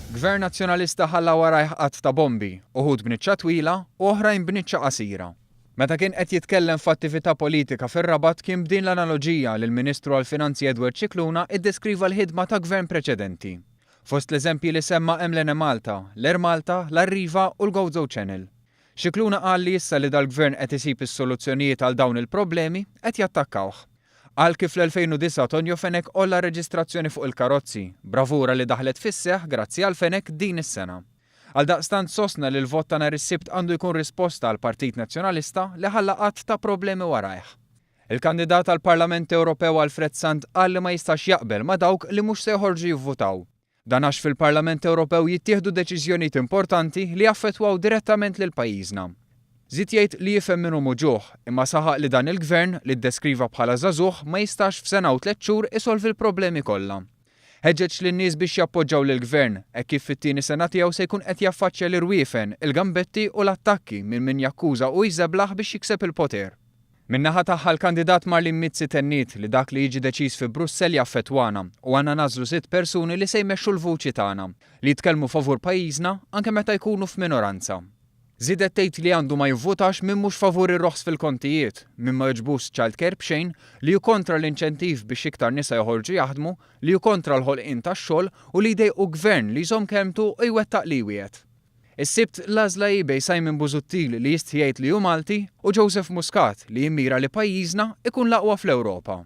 Gvern nazzjonalista ħalla warajh qatt ta' bombi, uħud b'niċċa twila u oħrajn b'niċċa qasira. Meta kien qed jitkellem f'attività politika fir-Rabat kien b'din l-analogija li l-Ministru għall-Finanzi Edward Scicluna iddeskriva l-ħidma ta' gvern preċedenti. Fost l-eżempji li semma hemm l-Ene Malta, l-Air Malta, l-Arriva u l-Gozo Channel. Scicluna qal li issa li dal-gvern qed isib is-soluzzjonijiet għal dawn il-problemi qed jattakkawh. Għal kif l-2009 Tonio Fenek olla reġistrazzjoni fuq il-karozzi, bravura li daħlet fis-seħħ grazzi għal Fenek din is-sena. Għal daqstant sostna li l-vot ta' nhar is-Sibt għandu jkun risposta għal Partit Nazzjonalista li ħalla qatt ta' problemi warajh. Il-kandidat għal Parlament Ewropew Alfred Sant qal li ma jistax jaqbel ma' dawk li mhux se joħorġu jivvutaw. Dan għax fil-Parlament Ewropew jittieħdu deċiżjonijiet importanti li jaffettwaw direttament lil pajjiżna. Żied jgħid li jifhem min hu muġuh, imma saħaq li dan il-gvern li ddeskriva bħala żagħżugħ ma jistax f'sena u 3 xhur isolvi l-problemi kollha. Ħeġġeġ lin-nies biex jappoġġjaw lill-gvern hekk kif fit-tieni sena tiegħu se jkun qed jaffaċċja l-irwiefen, il-gambetti u l-attakki minn min jakkuża u jżeblaħ biex jikseb il-poter. Min-naħa tagħha l-kandidat Marlin Mizzi tennit li dak li jiġi deċiż fi Brussell jaffettwana u għandna nażlu 6 persuni li se jmexxu l-vuċi tagħna li jitkellmu favur pajjiżna anke meta jkunu f'minoranza. Żiedet tgħid li għandu ma jivvutax min mhux favur ir-roħs fil-kontijiet, min ma jogħġbux childcare b'xejn, li hu kontra l-inċentiv biex iktar nisa joħorġu jaħdmu, li hu kontra l-ħolqien tax-xogħol u li jdejqu gvern li jżomm kelmtu u jwettaq li wiegħed. Is-Sibt l-għażla jibej Simon Busuttil li jistħi jgħid li hu Malti u Joseph Muscat li jimmira li pajjiżna ikun l-aqwa fl-Ewropa.